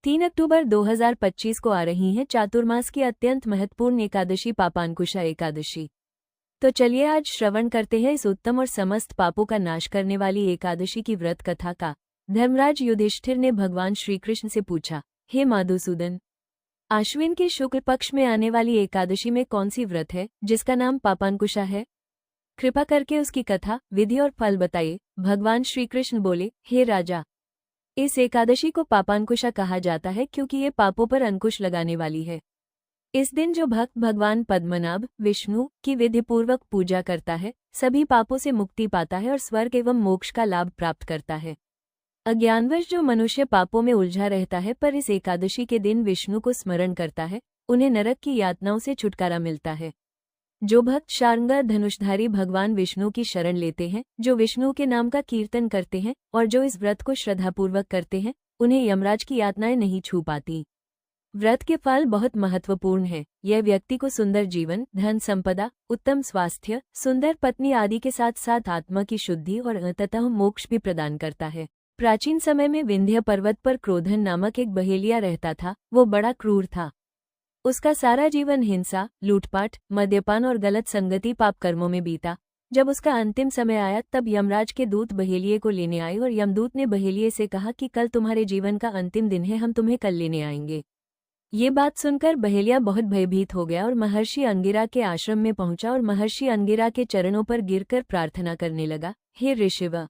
3 अक्टूबर 2025 को आ रही हैं चातुर्मास की अत्यंत महत्वपूर्ण एकादशी पापांकुशा एकादशी। तो चलिए आज श्रवण करते हैं इस उत्तम और समस्त पापों का नाश करने वाली एकादशी की व्रत कथा का। धर्मराज युधिष्ठिर ने भगवान श्री कृष्ण से पूछा, हे मधुसूदन, आश्विन के शुक्ल पक्ष में आने वाली एकादशी में कौन सी व्रत है जिसका नाम पापांकुशा है? कृपा करके उसकी कथा, विधि और फल बताइए। भगवान श्री कृष्ण बोले, हे राजा, इस एकादशी को पापांकुशा कहा जाता है क्योंकि ये पापों पर अंकुश लगाने वाली है। इस दिन जो भक्त भगवान पद्मनाभ विष्णु की विधिपूर्वक पूजा करता है, सभी पापों से मुक्ति पाता है और स्वर्ग एवं मोक्ष का लाभ प्राप्त करता है। अज्ञानवश जो मनुष्य पापों में उलझा रहता है पर इस एकादशी के दिन विष्णु को स्मरण करता है, उन्हें नरक की यातनाओं से छुटकारा मिलता है। जो भक्त शार्ंग धनुषधारी भगवान विष्णु की शरण लेते हैं, जो विष्णु के नाम का कीर्तन करते हैं और जो इस व्रत को श्रद्धापूर्वक करते हैं, उन्हें यमराज की यातनाएं नहीं छू पाती। व्रत के फल बहुत महत्वपूर्ण है। यह व्यक्ति को सुंदर जीवन, धन संपदा, उत्तम स्वास्थ्य, सुंदर पत्नी आदि के साथ साथ आत्मा की शुद्धि और अंततः मोक्ष भी प्रदान करता है। प्राचीन समय में विंध्य पर्वत पर क्रोधन नामक एक बहेलिया रहता था। वो बड़ा क्रूर था। उसका सारा जीवन हिंसा, लूटपाट, मद्यपान और गलत संगति पाप कर्मों में बीता। जब उसका अंतिम समय आया तब यमराज के दूत बहेलिये को लेने आए और यमदूत ने बहेलिये से कहा कि कल तुम्हारे जीवन का अंतिम दिन है, हम तुम्हें कल लेने आएंगे। ये बात सुनकर बहेलिया बहुत भयभीत हो गया और महर्षि अंगिरा के आश्रम में पहुंचा और महर्षि अंगिरा के चरणों पर गिरकर प्रार्थना करने लगा, हे ऋषिव,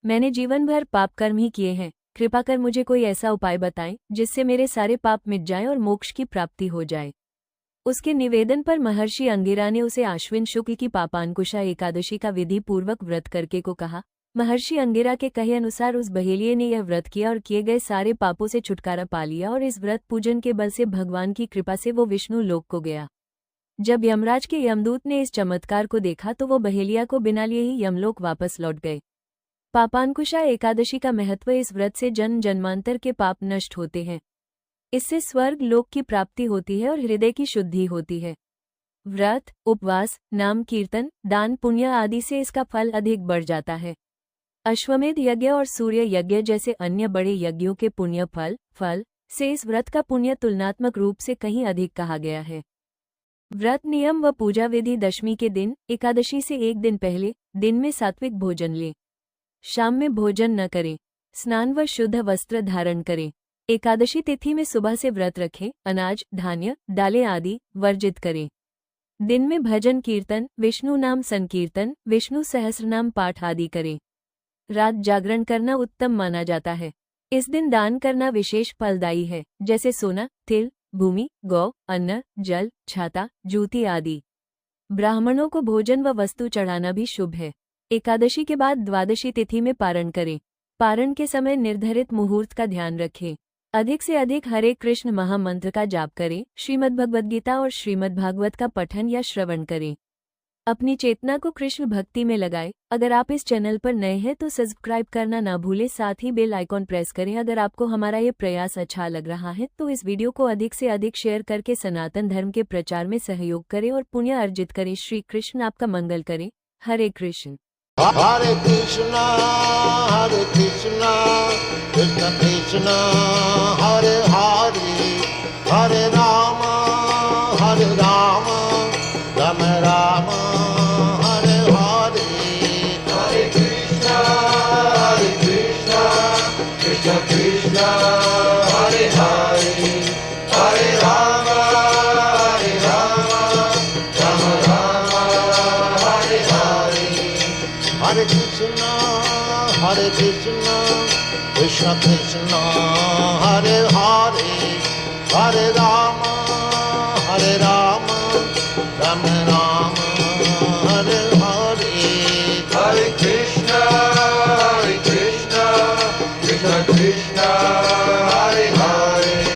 मैंने जीवन भर पाप कर्म ही किए हैं। कृपा कर मुझे कोई ऐसा उपाय बताएं जिससे मेरे सारे पाप मिट जाएं और मोक्ष की प्राप्ति हो जाए। उसके निवेदन पर महर्षि अंगिरा ने उसे आश्विन शुक्ल की पापांकुशा एकादशी का विधि पूर्वक व्रत करके को कहा। महर्षि अंगिरा के कहे अनुसार उस बहेलिये ने यह व्रत किया और किए गए सारे पापों से छुटकारा पा लिया और इस व्रत पूजन के बल से भगवान की कृपा से वो विष्णु लोक को गया। जब यमराज के यमदूत ने इस चमत्कार को देखा तो वो बहेलिया को बिना लिए ही यमलोक वापस लौट गए। पापांकुशा एकादशी का महत्व, इस व्रत से जन्म जन्मांतर के पाप नष्ट होते हैं। इससे स्वर्ग लोक की प्राप्ति होती है और हृदय की शुद्धि होती है। व्रत, उपवास, नाम कीर्तन, दान पुण्य आदि से इसका फल अधिक बढ़ जाता है। अश्वमेध यज्ञ और सूर्य यज्ञ जैसे अन्य बड़े यज्ञों के पुण्य फल से इस व्रत का पुण्य तुलनात्मक रूप से कहीं अधिक कहा गया है। व्रत नियम व पूजा विधि: दशमी के दिन, एकादशी से एक दिन पहले, दिन में सात्विक भोजन लें। शाम में भोजन न करें। स्नान व शुद्ध वस्त्र धारण करें। एकादशी तिथि में सुबह से व्रत रखें। अनाज, धान्य, दालें आदि वर्जित करें। दिन में भजन कीर्तन, विष्णु नाम संकीर्तन, विष्णु सहस्रनाम पाठ आदि करें। रात जागरण करना उत्तम माना जाता है। इस दिन दान करना विशेष फलदायी है, जैसे सोना, तिल, भूमि, गौ, अन्न, जल, छाता, जूती आदि। ब्राह्मणों को भोजन व वस्तु चढ़ाना भी शुभ है। एकादशी के बाद द्वादशी तिथि में पारण करें। पारण के समय निर्धारित मुहूर्त का ध्यान रखें। अधिक से अधिक हरे कृष्ण महामंत्र का जाप करें। श्रीमद्भगवद्गीता और श्रीमद्भागवत का पठन या श्रवण करें। अपनी चेतना को कृष्ण भक्ति में लगाएं। अगर आप इस चैनल पर नए हैं तो सब्सक्राइब करना ना भूलें, साथ ही बेल आइकॉन प्रेस करें। अगर आपको हमारा ये प्रयास अच्छा लग रहा है तो इस वीडियो को अधिक से अधिक शेयर करके सनातन धर्म के प्रचार में सहयोग करें और पुण्य अर्जित करें। श्री कृष्ण आपका मंगल करें। हरे Krishna. Hare Krishna, Krishna Krishna, Hare Hare, Hare Rama, Rama Rama, Hare Hare. Hare Krishna, Krishna Krishna, Hare Hare, Hare Rama, Rama Rama, Hare Hare. Hare Krishna, Krishna Krishna, Hare Hare, Hare Rama.